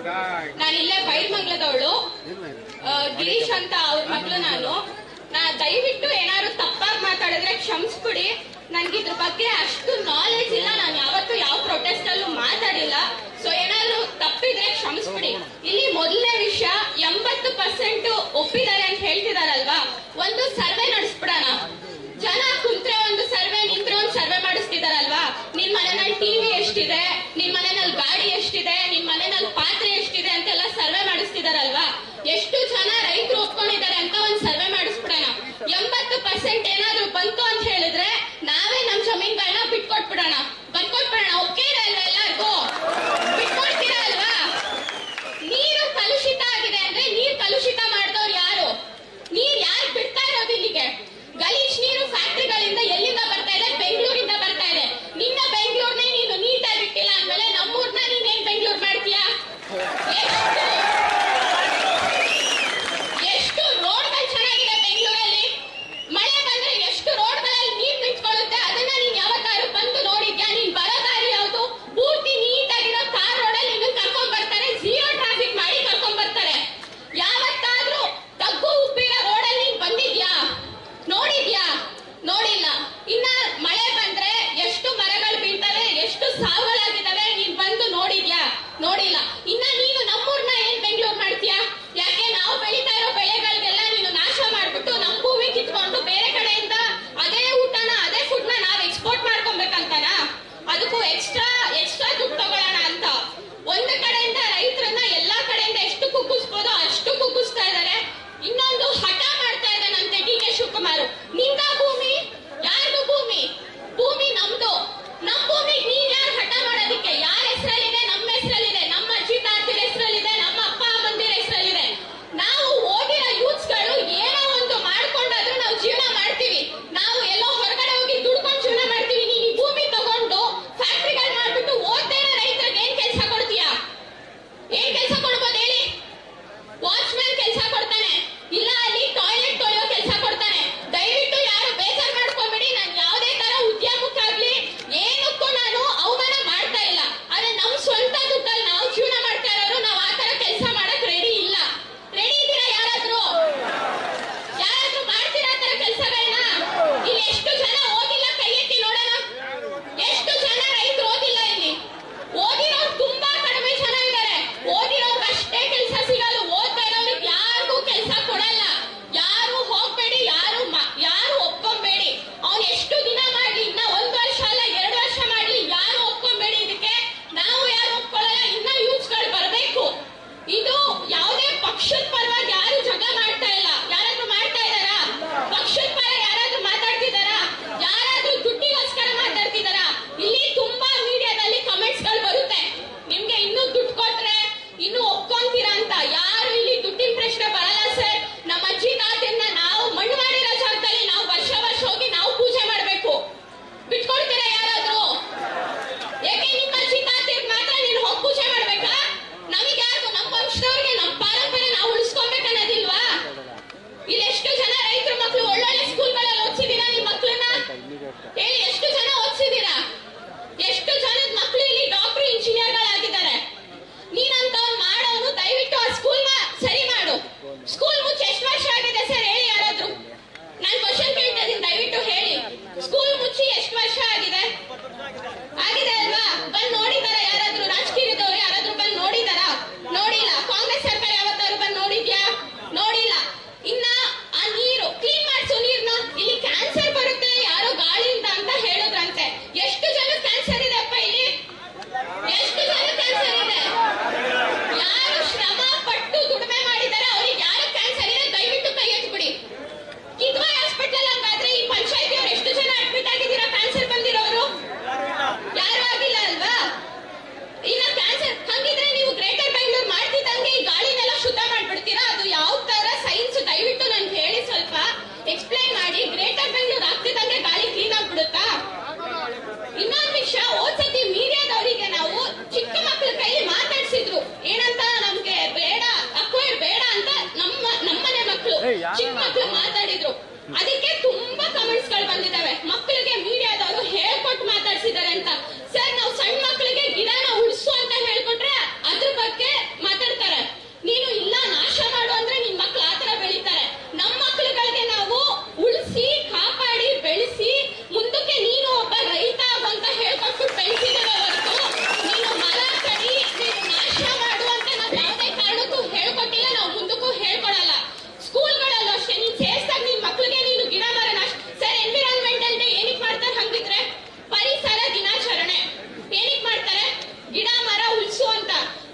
ನಾನು ಇಲ್ಲೇ ಬೈಲ್ಮಂಗ್ಲದವಳು, ಗಿರೀಶ್ ಅಂತ ಅವ್ರ ಮಗಳು. ನಾ ದಯವಿಟ್ಟು ಏನಾದ್ರು ತಪ್ಪಾಗಿ ಮಾತಾಡಿದ್ರೆ ಕ್ಷಮಿಸ್ಬಿಡಿ. ನನ್ಗೆ ಇದ್ರ ಬಗ್ಗೆ ಅಷ್ಟು ನಾಲೆಜ್ ಇಲ್ಲ, ನಾನು ಯಾವತ್ತೂ ಯಾವ ಪ್ರೊಟೆಸ್ಟ್ ಅಲ್ಲೂ ಮಾತಾಡಿಲ್ಲ. ಸೊ ಏನಾದ್ರು ತಪ್ಪಿದ್ರೆ ಕ್ಷಮಿಸ್ಬಿಡಿ. ಇಲ್ಲಿ ಮೊದಲನೇ ವಿಷಯ, 80% ಒಪ್ಪಿದ್ದಾರೆ ಅಂತ ಹೇಳ್ತಿದಾರಲ್ವಾ, ಒಂದು ಸರ್ವೆ ನಡೆಸ್ಬಿಡೋಣ. ಜನ ಕುಂತ್ರೆ ಒಂದು ಸರ್ವೆ, ನಿಂತ್ರೆ ಒಂದು ಸರ್ವೆ ಮಾಡಿಸ್ತಿದಾರಲ್ವಾ. ನಿನ್ ಮನೆಯಲ್ಲಿ ಟಿವಿ ಎಷ್ಟಿದೆ, ನಿನ್ ಮನೆಯಲ್ಲಿ ಗಾಡಿ ಎಷ್ಟಿದೆ, ನಿನ್ ಮನೆಯಲ್ಲಿ ಪಾತ್ರೆ ಎಷ್ಟಿದೆ ಅಂತೆಲ್ಲ ಸರ್ವೆ ಮಾಡಿಸ್ತಿದಾರಲ್ವಾ. ಎಷ್ಟು ಜನ ರೈತರು ಒಪ್ಕೊಂಡಿದ್ದಾರೆ ಅಂತ ಒಂದು ಸರ್ವೆ ಮಾಡಿಸ್ಬಿಡೋಣ. 80% ಏನಾದ್ರು ಬಂತು ಅಂತ ಹೇಳಿದ್ರೆ ನಾವೇ ನಮ್ ಜಮೀನ್ಗಳನ್ನ ಬಿಟ್ಕೊಟ್ಬಿಡೋಣ. ಒಪ್ಪಿಗೆ ಅಲ್ವಾ ಎಲ್ಲರಿಗೂ? ಬಿಟ್ಕೊಡ್ತೀರಾ ಅಲ್ವಾ? ನೀರು ಕಲುಷಿತ ಆಗಿದೆ ಅಂದ್ರೆ ನೀರ್ ಕಲುಷಿತ ಮಾಡಿದವ್ರು ಯಾರು? ನೀರ್ ಯಾರು ಬಿಡ್ತಾ ಇರೋದು ಇಲ್ಲಿಗೆ? ಗಲೀಜ್ ನೀರು ಫ್ಯಾಕ್ಟ್ರಿಗಳಿಂದ ಎಲ್ಲಿಂದ ಬರ್ತಾ ಇದೆ? ಬೆಂಗಳೂರಿಂದ ಬರ್ತಾ ಇದೆ. ನಿನ್ನ ಬೆಂಗಳೂರ್ನೇ ನೀನು ನೀಟಾಗಿ ಬಿಟ್ಟಿಲ್ಲ ಅಂದ್ಮೇಲೆ ನಮ್ಮೂರ್ನ ನೀನೇನ್ ಬೆಂಗಳೂರು ಮಾಡ್ತೀಯಾ? ಎಷ್ಟು ರೋಡ್ಗಳು ಚೆನ್ನಾಗಿದೆ ಬೆಂಗಳೂರಲ್ಲಿ. ಮಳೆ ಬಂದ್ರೆ ಎಷ್ಟು ರೋಡ್ಗಳಲ್ಲಿ ನೀರ್ ನಿಂತ್ಕೊಳ್ಳುತ್ತೆ, ಅದನ್ನ ನೀನ್ ಯಾವತ್ತಾರು ಬಂದು ನೋಡಿದ್ಯಾ? ನೀನ್ ಬರೋ ದಾರಿ ಯಾವ್ದು? ಪೂರ್ತಿ ನೀಟಾಗಿರೋ ಕಾರ್ ರೋಡಲ್ಲಿ ನಿನ್ನ ಕರ್ಕೊಂಡ್ ಬರ್ತಾರೆ, ಝೀರೋ ಟ್ರಾಫಿಕ್ ಮಾಡಿ ಕರ್ಕೊಂಡ್ ಬರ್ತಾರೆ. ಯಾವತ್ತಾದ್ರೂ ತಗ್ಗು ಉಪ್ಪಿರೋ ರೋಡಲ್ಲಿ ನೀನ್ ಬಂದಿದ್ಯಾ? ನೋಡಿದ್ಯಾ? ನೋಡಿಲ್ಲ. ಇನ್ನ ಮಳೆ ಬಂದ್ರೆ ಎಷ್ಟು ಮರಗಳು ಬೀಳ್ತವೆ, ಎಷ್ಟು ಸಾವುಗಳಾಗಿದ್ದಾವೆ, ನೀನ್ ಬಂದು ನೋಡಿದ್ಯಾ? ನೋಡಿಲ್ಲ. ಇನ್ನ ನೀನು ನಮ್ಮೂರ್ನ ಏನ್ ಬೆಂಗಳೂರು ಮಾಡ್ತೀಯಾ? ಯಾಕೆ ನಾವು ಬೆಳೀತಾ ಇರೋ ಬೆಳೆಗಳಿಗೆಲ್ಲ ನೀನು ನಾಶ ಮಾಡ್ಬಿಟ್ಟು ನಮ್ ಭೂಮಿ ಕಿತ್ಕೊಂಡು ಬೇರೆ ಕಡೆಯಿಂದ ಅದೇ ಊಟನ, ಅದೇ ಫುಡ್ನ ನಾವ್ ಎಕ್ಸ್ಪೋರ್ಟ್ ಮಾಡ್ಕೊಬೇಕಂತಾನ? ಅದಕ್ಕೂ ಎಕ್ಸ್ಟ್ರಾ ದುಡ್ಡು ತಗೊಳ್ಳೋಣ ಅಂತ ಒಂದು ಕಡೆಯಿಂದ ರೈತರನ್ನ ಎಲ್ಲಾ ಕಡೆಯಿಂದ ಎಷ್ಟು ಕುಗ್ಗಿಸ್ಬೋದೋ ಅಷ್ಟು ಕುಗ್ಗಿಸ್ತಾ ಇದಾರೆ. ಇನ್ನೊಂದು ಹಠ ಮಾಡ್ತಾ ಇದ್ದಾನಂತೆ ಡಿ ಕೆ ಶಿವಕುಮಾರ್. ನಿಂದ ಭೂಮಿ, ಯಾರ್ದು ಭೂಮಿ? ಭೂಮಿ ನಮ್ದು. ನಮ್ ಭೂಮಿಗೆ ನೀನ್ ಯಾರು ಹಠ ಮಾಡೋದಿಕ್ಕೆ? ಯಾರ ಹೆಸರಲ್ಲಿದೆ? ನಮ್ಮ ಹೆಸರಲ್ಲಿದೆ, ನಮ್ಮ ಅಜ್ಜಿ ತಾತರ ಹೆಸರಲ್ಲಿದೆ, ನಮ್ಮ ಅಪ್ಪ ಅಮ್ಮಂದಿರ ಹೆಸರಲ್ಲಿದೆ. ನಾವು ಓದಿರೋ ಯೂತ್ಸ್ಗಳು ಏನೋ ಒಂದು ಮಾಡ್ಕೊಂಡಾದ್ರೂ ನಾವು ಜೀವನ ಮಾಡ್ತೀವಿ. ನಾವು ಎಲ್ಲೋ ಹೊರಗಡೆ ಹೋಗಿ ದುಡ್ಕೊಂಡು ಜೀವನ ಮಾಡ್ತೀವಿ. ನೀನ್ ಈ ಭೂಮಿ ತಗೊಂಡು ಫ್ಯಾಕ್ಟ್ರಿಗಳು ಮಾಡ್ಬಿಟ್ಟು ಓದ್ತಾ ಇರೋ ರೈತರಿಗೆ ಏನ್ ಕೆಲಸ ಕೊಡ್ತೀಯಾ? ಏನ್ ಕೆಲಸ ಕೊಡ್ಬೋದು ಹೇಳಿ? ವಾಚ್ಮ್ಯಾನ್ ಕೆಲಸ ಕೊಡ್ತಾನೆ, ಇಲ್ಲ ಅಲ್ಲಿ ಟಾಯ್ಲೆಟ್ ತೊಳೆಯೋ ಕೆಲಸ ಕೊಡ್ತಾನೆ. ದಯವಿಟ್ಟು ಯಾರು ಬೇಜಾರ್ ಮಾಡ್ಕೊಂಡ್ಬಿಡಿ. ನಾನು ಯಾವುದೇ ತರ ಉದ್ಯಮಕ್ಕಾಗ್ಲಿ ಏನಕ್ಕೂ ನಾನು ಅವಮಾನ ಮಾಡ್ತಾ ಇಲ್ಲ. ಆದ್ರೆ ನಮ್ ಸ್ವಂತ ದುಡ್ಡಲ್ಲಿ ನಾವು ಜೀವನ ಮಾಡ್ತಾ ಇರೋರು ನಾವು ಆ ತರ ಕೆಲಸ ಮಾಡಕ್ ರೆಡಿ ಇಲ್ಲ. ರೆಡಿ ಇದ್ದೀರಾ ಯಾರಾದ್ರೂ? ಮಾಡ್ತೀರಾ ಆ ತರ ಕೆಲಸಗಳನ್ನ? ಇಲ್ಲಿ ಎಷ್ಟು ಜನ ಓದಿಲ್ಲ? ಕೈ ಎತ್ತಿ ನೋಡೋಣ. ಎಷ್ಟು ಜನ ರೈತರು ಓದಿಲ್ಲ ಇಲ್ಲಿ? ಓದಿರೋರು ತುಂಬಾ ಕಡಿಮೆ ಜನ ಇದ್ದಾರೆ. ಓದಿರೋರ್ಗೆ ಅಷ್ಟೇ ಕೆಲಸ ಸಿಗಲ್ಲ. ಓದ್ತಾ ಇರೋರಿಗೆ ಯಾರಿಗೂ ಕೆಲಸ ಕೊಡಲ್ಲ. ಯಾರು ಹೋಗ್ಬೇಡಿ, ಯಾರು ಒಪ್ಕೊಂಬೇಡಿ. ಅವ್ನು ಎಷ್ಟು ದಿನ ಮಾಡ್ಲಿ, ಇನ್ನ 1 ವರ್ಷ ಅಲ್ಲ 2 ವರ್ಷ ಮಾಡ್ಲಿ, ಯಾರು ಒಪ್ಕೊಂಬೇಡಿ. ಇದಕ್ಕೆ ನಾವು ಯಾರು ಒಪ್ಕೊಳ್ಳಲ್ಲ. ಇನ್ನ ಯೂತ್ಸ್ಗಳು ಬರ್ಬೇಕು. ಇದು ಯಾವುದೇ ಪಕ್ಷದ ಪರವಾಗಿ ಯಾರು ಜಗಳ ಮಾಡ್ತಾ ಇಲ್ಲ. ಯಾರಾದ್ರೂ ಮಾಡ್ತಾ ಇದಾರಾ? ಪಕ್ಷದ ಪರ ಯಾರಾದ್ರೂ ಮಾತಾಡ್ತಿದಾರಾ? ಯಾರಾದ್ರೂ ದುಡ್ಡಿಗೋಸ್ಕರ ಮಾತಾಡ್ತಿದಾರಾ? ಇಲ್ಲಿ ತುಂಬಾ ಮೀಡಿಯಾದಲ್ಲಿ ಕಮೆಂಟ್ಸ್ ಗಳು ಬರುತ್ತೆ, ನಿಮ್ಗೆ ಇನ್ನೂ ದುಡ್ಡು ಕೊಟ್ರೆ ಇನ್ನು ಒಪ್ಕೊಂತೀರಾ ಅಂತ. ಯಾರು ಇಲ್ಲಿ ದುಡ್ಡಿನ ಪ್ರಶ್ನೆ ಬರಲ್ಲ ಸರ್. ನಮ್ಮ ಅಜ್ಜಿ ತಾತನ್ನ ನಾವು ಮಣ್ಣು ಮಾಡಿರೋ ಜಾಗದಲ್ಲಿ ನಾವು ವರ್ಷ ಹೋಗಿ ನಾವು ಪೂಜೆ ಮಾಡ್ಬೇಕು. ಬಿಟ್ಕೊಡ್ತೀರಾ ಯಾರಾದ್ರೂ? ಯಾಕೆ ನಿಮ್ಮ ಅಜ್ಜಿ ತಾತರಿಗೆ ಮಾತ್ರ ನೀನು ಹೋಗಿ ಪೂಜೆ ಮಾಡ್ಬೇಕಾ? ನಮಗೆ ಯಾರಿಗೂ, ನಮ್ಮ ವಂಶದವ್ರಿಗೆ ನಮ್ಮ ಪಾರಂಪರ್ಯ ನಾವು ಉಳಿಸ್ಕೊಬೇಕನ್ನೋದಿಲ್ವಾ? ಇಲ್ಲಿ ಎಷ್ಟು ಜನ ರೈತರ ಮಕ್ಕಳು ಒಳ್ಳೊಳ್ಳೆ ಸ್ಕೂಲ್ಗಳಲ್ಲಿ ಓದಿಸಿದೀರಾ ನಿಮ್ಮ ಮಕ್ಕಳನ್ನ? ಹೇಳಿ, ಎಷ್ಟು ಜನ ಓದಿಸಿದೀರಾ? ಎಷ್ಟು ಜನದ ಮಕ್ಕಳು ಇಲ್ಲಿ ಡಾಕ್ಟರ್ ಇಂಜಿನಿಯರ್ಗಳಾಗಿದ್ದಾರೆ? ನೀನಂತವ್ನು ಮಾಡೋನು ದಯವಿಟ್ಟು ಆ ಸ್ಕೂಲ್ನ ಸರಿ ಮಾಡು. ಸ್ಕೂಲ್ ಮುಚ್ಚಿ ಎಷ್ಟು ವರ್ಷ ಆಗಿದೆ ಸರ್ ಹೇಳಿ ಯಾರಾದ್ರೂ? ನಾನು ಕ್ವಶನ್ ಕೇಳ್ತಾ ಇದ್ದೀನಿ, ದಯವಿಟ್ಟು ಹೇಳಿ. ಸ್ಕೂಲ್ ಮುಚ್ಚಿ ಎಷ್ಟು ವರ್ಷ ಆಗಿದೆ? ಆಗಿದೆ ಅಲ್ವಾ? ಬಂದು ನೋಡಿದಾರ ಯಾರಾದ್ರೂ? ರಾಜಕೀಯದವ್ರು ಯಾರಾದ್ರೂ ಬಂದು ನೋಡಿದಾರ? ನೋಡಿಲ್ಲ. ಕಾಂಗ್ರೆಸ್ ಸರ್ಕಾರ ಯಾವತ್ತಾದ್ರು ಬಂದು ನೋಡಿದ್ಯಾ? ನೋಡಿಲ್ಲ. ಇನ್ನ ಆ ನೀರು ಕ್ಲೀನ್ ಮಾಡಿಸೋ ನೀರ್ನ, ಇಲ್ಲಿ ಕ್ಯಾನ್ಸರ್ ಬರುತ್ತೆ ಯಾರೋ ಗಾಳಿಯಿಂದ ಅಂತ ಹೇಳಿದ್ರಂತೆ. ಎಷ್ಟು ಜನ ಕ್ಯಾನ್ಸರ್ ಇದೆ ಅಪ್ಪ ಇಲ್ಲಿ? ಎಷ್ಟು ಜನ ಕ್ಯಾನ್ಸರ್ ಇದೆ? ಯಾರು ಶ್ರಮ ಪಟ್ಟು ದುಡಿಮೆ ಮಾಡಿದ್ದಾರೆ ಅವ್ರಿಗೆ ಯಾರು ಕ್ಯಾನ್ಸರ್ ಇದೆ ದಯವಿಟ್ಟು ಕೈ ಎತ್ಬಿಡಿ. ಕಿದ್ವಾಯ್ ಹಾಸ್ಪಿಟಲ್ ಹಂಗಾದ್ರೆ ಈ ಪಂಚಾಯತಿಯವ್ರು ಎಷ್ಟು ಜನ ಅಡ್ಮಿಟ್ ಆಗಿದ್ದೀರಾ ಕ್ಯಾನ್ಸರ್ ಬಂದಿರೋರು? ಯಾರು ಆಗಿಲ್ಲ ಅಲ್ವಾ? ಇನ್ನ ಕ್ಯಾನ್ಸರ್ ಹಂಗಿದ್ರೆ ನೀವು ಗ್ರೇಟರ್ ಬೆಂಗಳೂರು ಮಾಡ್ತಿದ್ದಂಗೆ ಈ ಗಾಳಿನೆಲ್ಲ ಶುದ್ಧ ಮಾಡ್ಬಿಡ್ತೀರಾ? ಅದು ಯಾವ ತರ ಸೈನ್ಸ್? ದಯವಿಟ್ಟು ನನ್ಗೆ ಹೇಳಿ, ಸ್ವಲ್ಪ ಎಕ್ಸ್ಪ್ಲೈನ್ ಮಾಡಿ. ಗ್ರೇಟರ್ ಬೆಂಗಳೂರು ಆಗ್ತಿದ್ದಂಗೆ ಗಾಳಿ ಕ್ಲೀನ್ ಆಗ್ಬಿಡುತ್ತಾ? ಇನ್ನೊಂದು ವಿಷಯ, ಓದ್ಸತಿ ಮೀಡಿಯಾದವರಿಗೆ ನಾವು ಚಿಕ್ಕ ಮಕ್ಕಳ ಕೈಲಿ ಮಾತಾಡ್ಸಿದ್ರು. ಏನಂತ? ನಮ್ಗೆ ಬೇಡ, ಅಕ್ವೈರ್ ಬೇಡ ಅಂತ ನಮ್ಮನೆ ಮಕ್ಕಳು ಚಿಕ್ಕ ಮಕ್ಕಳು ಮಾತಾಡಿದ್ರು. ಅದಕ್ಕೆ ತುಂಬಾ ಕಮೆಂಟ್ಸ್ ಗಳು ಬಂದಿದ್ದಾವೆ. ಮಕ್ಕಳಿಗೆ ಮೀಡಿಯಾದವರು ಹೇಳ್ಕೊಟ್ಟು ಮಾತಾಡ್ಸಿದ್ದಾರೆ ಅಂತ. ಸರ್, ನಾವು ಸಣ್ಣ ಮಕ್ಕಳಿಗೆ ಗಿಡನ ಉಳಿಸು ಅಂತ ಹೇಳ್ಕೊಟ್ರೆ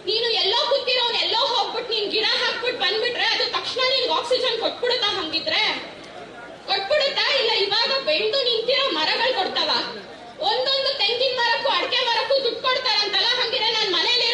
ನೀನು ಎಲ್ಲೋ ಕೂತಿರೋನ್ ಎಲ್ಲೋ ಹೋಗ್ಬಿಟ್ಟು ನೀನ್ ಗಿಡ ಹಾಕ್ಬಿಟ್ಟು ಬಂದ್ಬಿಟ್ರೆ ಅದು ತಕ್ಷಣ ನಿನ್ಗೆ ಆಕ್ಸಿಜನ್ ಕೊಟ್ಬಿಡುತ್ತಾ? ಹಂಗಿದ್ರೆ ಕೊಟ್ಬಿಡುತ್ತಾ? ಇಲ್ಲ ಇವಾಗ ಬೆಳೆದು ನಿಂತಿರೋ ಮರಗಳು ಕೊಡ್ತಾವ? ಒಂದೊಂದು ತೆಂಗಿನ ಮರಕ್ಕೂ ಅಡಿಕೆ ಮರಕ್ಕೂ ದುಡ್ಡು ಕೊಡ್ತಾರಂತಲ್ಲ, ಹಂಗಿದ್ರೆ ನನ್ನ ಮನೇಲಿ